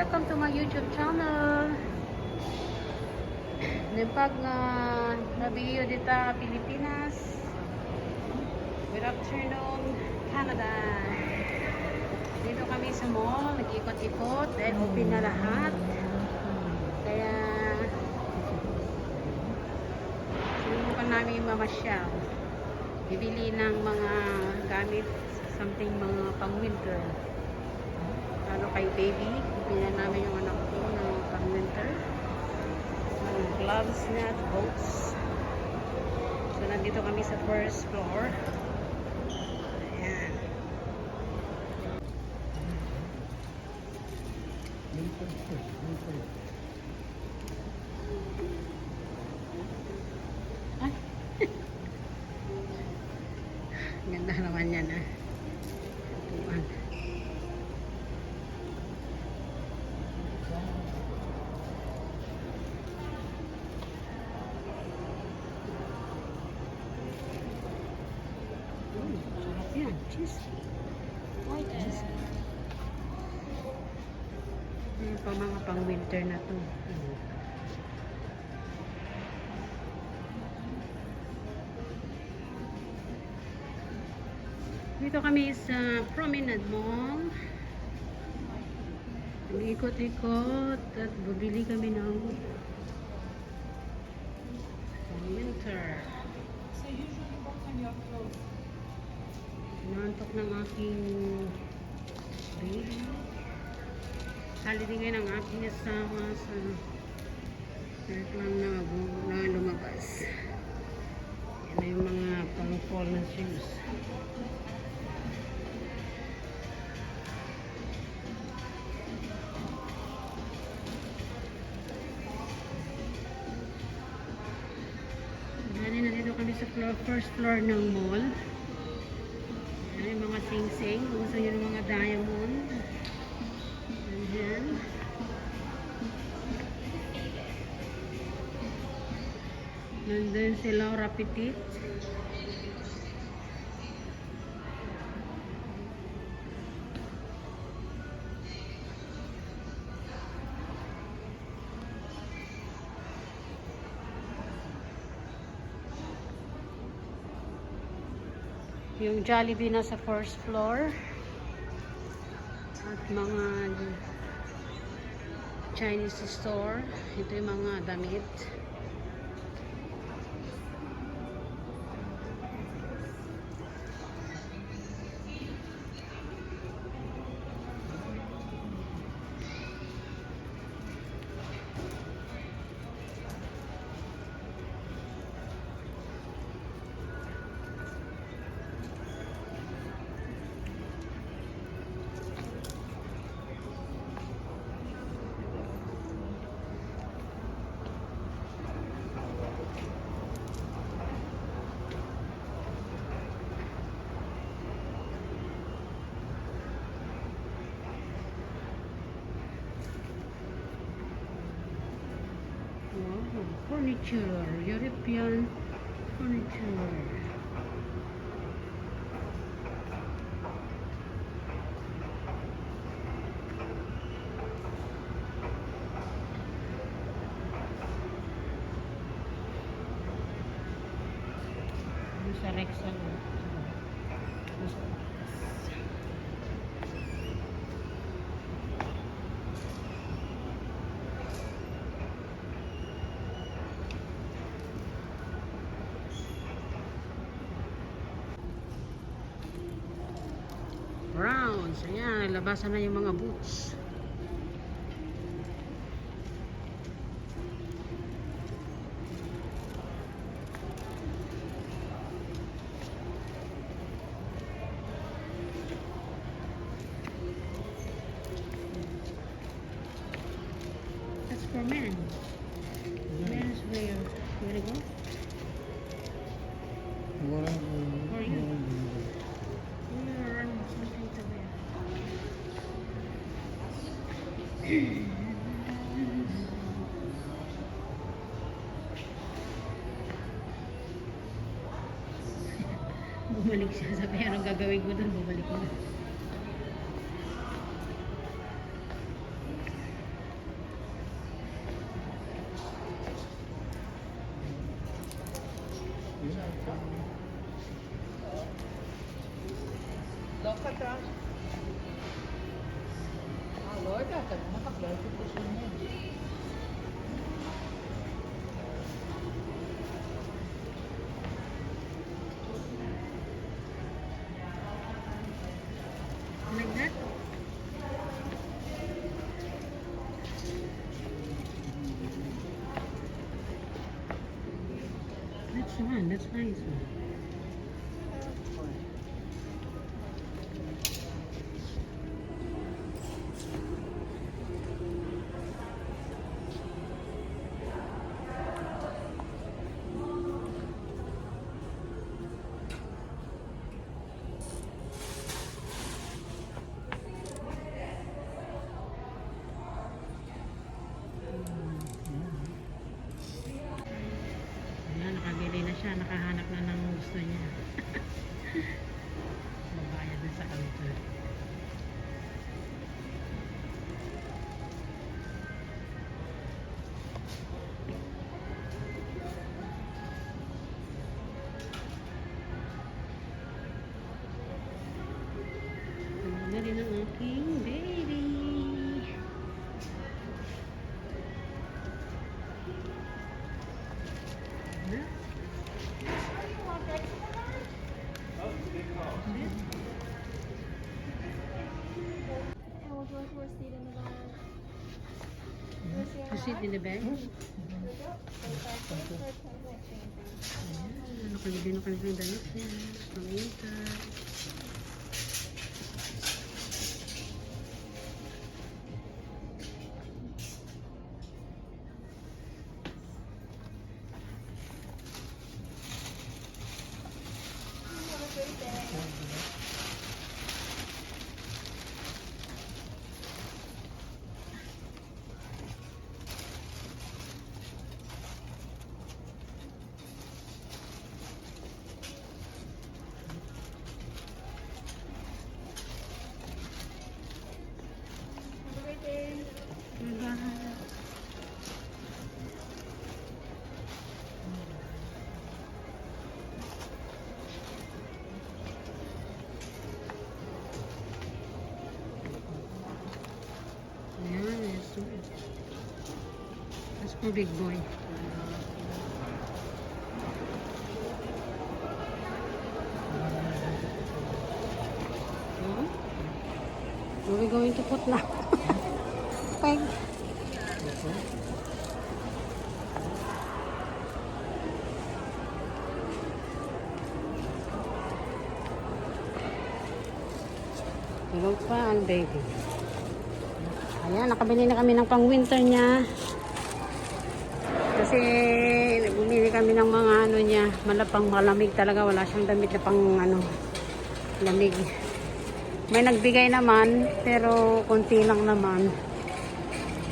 welcome to my YouTube channel. Nipag nga nabiyo dito Pilipinas. Good afternoon, Canada. Dito kami sa mall, nag-ikot-ikot dahil open na lahat. Kaya sinubukan namin mamasyal. Bibili ng mga gamit, something mga pang-winter. Lalo kay baby, bibili namin yung anak ko ng pang-winter. Gloves na at boots. So, nandito kami sa first floor. Ayan. Ay. Ganda naman yan, ah. Tuan. Sarap yan. Cheese. White cheese. Ano pa mga pang-winter na to. Dito kami sa Promenade Mall. Ikot-ikot at bumili kami ng winter. So usually what time you have closed? Nantok ng aking baby. Holiday ngayon ang aking asawa sa lang na lumabas. Yan na yung mga pang-fall na shoes. Nandito kami sa first floor ng mall. Yan yung mga sing-sing. Kung gusto nyo ng mga diamond. Ayan. Nandun si Laura Petit. Yung Jollibee na sa first floor. At mga Chinese store. Ito yung mga damit. Wow, furniture, European furniture. Sa Rexall. Browns. Ayan, labasan na yung mga boots. That's for men. Men's wear. You wanna go? For you. Something to wear. Bumalik siya. Sabi, anong gagawin ko doon? Bumalik ko na. Like that? That's one. That's nice one. Ayan, nakabili na siya. Nakahanap na ng gusto niya. Mabayad na sa counter. Ayan na rin ang aking baby. Ayan. To sit in the bed. Ayan, nakalagay na kami ng damit niya. Pang-winter. Ayan, that's for big boy. Where are we going to put now? Peg. Tulog pa ang baby. Ayan, nakabili na kami ng pang-winter niya. Kasi bumili kami ng mga ano niya, malapang malamig talaga. Wala siyang damit na pang ano, lamig. May nagbigay naman, pero konti lang naman.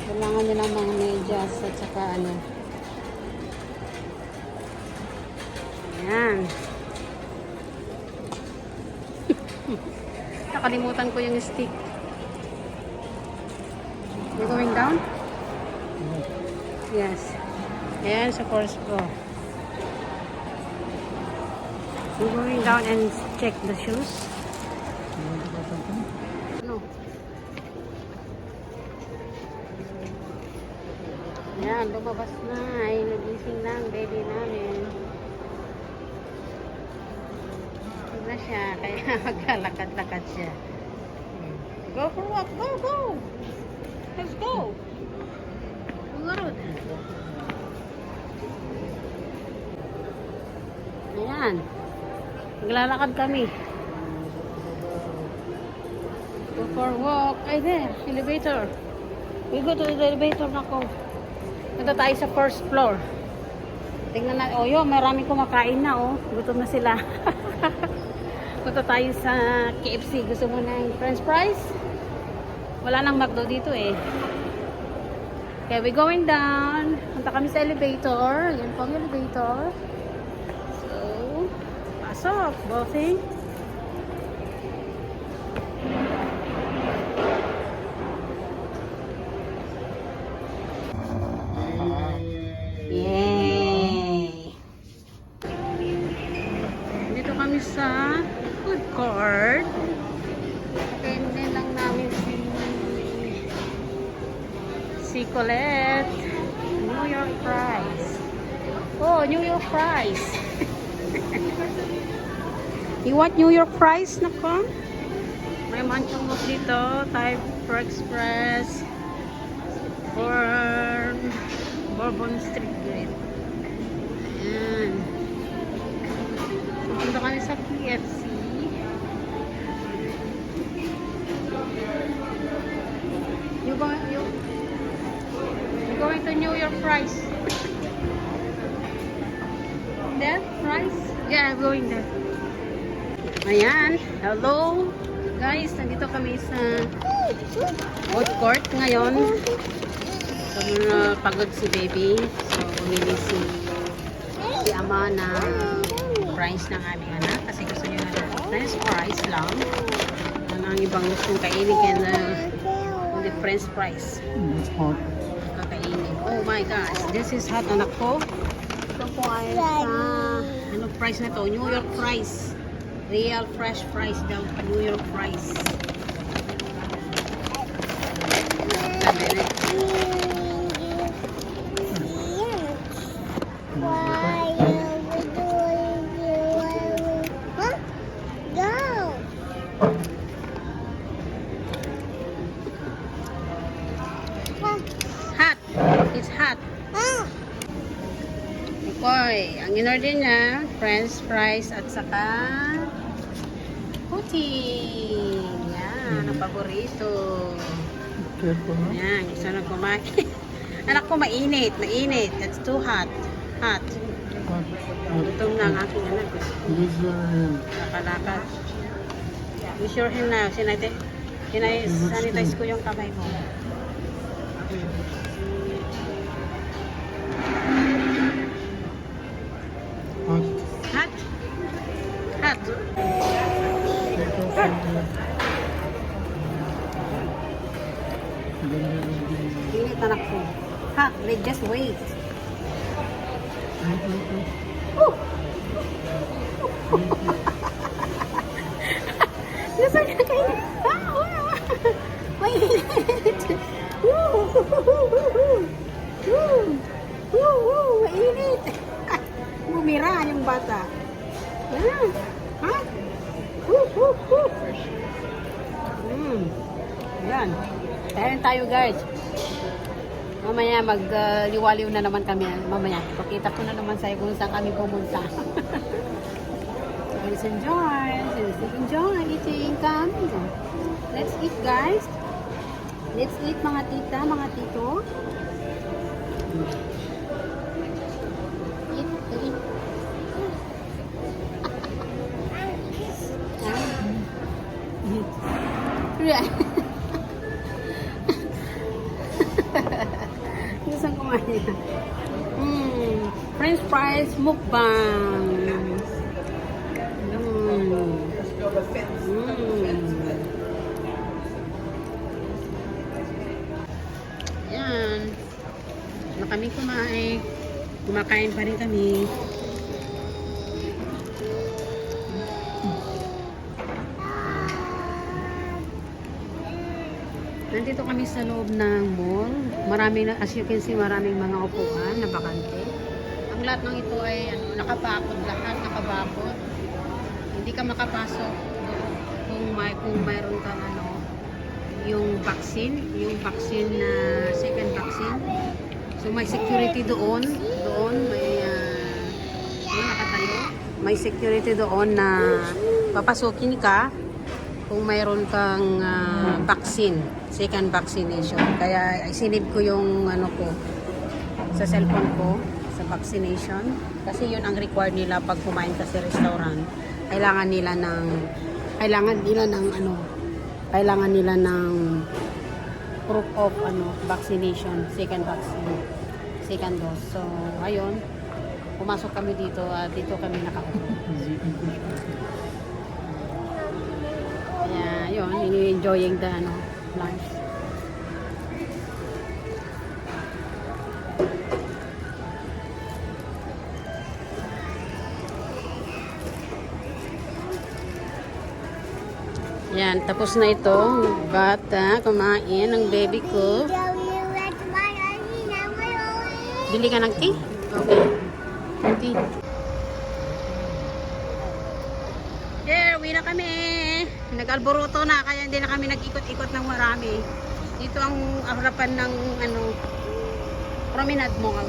Kailangan niya ng mga medyas at saka ano. Ayan. Nakalimutan ko yung stick. We're going down? Yes. Ayan sa first floor. We're going down and check the shoes. No. Ayan, lumabas na. Ay, nagising na ang baby namin. Huwag na siya, kaya maglalakad-lakad siya. Go for walk. Go, go! Let's go! Good. Ayan. Naglalakad kami. Go for a walk. Ay, there. Elevator. We go to the elevator na ko. Punta tayo sa first floor. Tingnan na. Oh, yun. Maraming kumakain na, oh. Gutom na sila. Punta tayo sa KFC. Gusto mo ng french fries? Wala nang McDo dito, eh. Okay, we're going down. Punta kami sa elevator. Yan po ang elevator. So, pasok, bossing. Yay! Dito kami sa food court. Baby Colette. New York fries. Oh, New York fries. You want New York fries, nako? May manchungos dito. Type for Express. For Bourbon Street Grill. Ayan. Pupunta kami sa KFC. You going to New York fries? There? Fries? Yeah, I'm going there. Ayan. Hello. Guys, nandito kami sa food court ngayon. So, pagod si baby. So, bumili si ama na fries ng aming anak. Kasi gusto niya na french fries lang. Ano ang ibang gustong kainin kaya na the french fries. It's hot. Kakainin. Oh my gosh. This is hot, anak ko. Ito po ay sa ano fries na to? New York fries. Real fresh fries daw. New York fries. Hot. It's hot. Okay. Ang in-order niya, french fries at saka pudding. Yan. Ang paborito. Careful, no? Yan. Gusto na kumain. Anak ko, mainit. Mainit. That's too hot. Hot. Hot. Gutom na ang aking anak. Use your hand. Nakalakad. Use your hand na. Sanitize ko yung kamay mo. Hot. Hot? Hot. Take off from here. Then there will be... Init anak ko. Hot. Just wait. Wait, wait, wait. Woo! Gusto niya kayo. Mainit. Woo! Woo! Woo! Mainit. Bumira yung bata. Yan. Ha? Woo! Woo! Woo! Yan. Tayo guys. Mamaya magliwaliw na naman kami. Mamaya, pakita ko na naman sa'yo kung saan kami pumunta. Let's enjoy. Let's enjoy eating. Come. Let's eat, guys. Let's eat, mga tita, mga tito. Eat, eat. Yeah. Isang kumain. French fries mukbang. Yan. Na kami kumain. Kumakain pa rin kami. Nandito kami sa loob ng mall. Marami na, as you can see, maraming mga upuan na bakante. Ang lahat ng ito ay nakabakod, lahat nakabakod. Hindi ka makapasok kung mayroon kang yung vaccine na second vaccine. So may security doon may nakatayo. May security doon na papasukin ka kung mayroon kang vaccine, second vaccination. Kaya isinib ko yung ko sa cellphone ko sa vaccination kasi yun ang required nila pag kumain ka sa restaurant. Kailangan nila ng proof of vaccination, second vaccine, second dose. So ayun, pumasok kami dito at dito kami nakaupo. Yun, enjoying the lunch. Yan, tapos na ito. Bata, kumain ng baby ko. Bili ka ng tea? Okay. Tea. There, uwi na kami. Nag-alboroto na, kaya hindi na kami nag-ikot-ikot ng marami. Dito ang harapan ng Promenade Mall.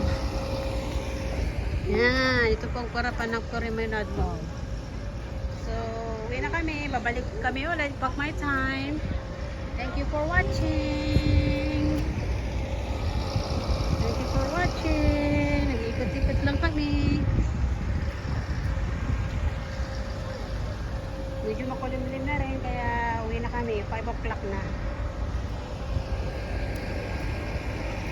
Yan, ito po ang harapan ng Promenade Mall. So, uwi na kami. Babalik kami ulit pag my time. Thank you for watching. Thank you for watching. Nag-ikot-ikot lang kami. Medyo makulimlim na rin, kaya uwi na kami. 5 o'clock na.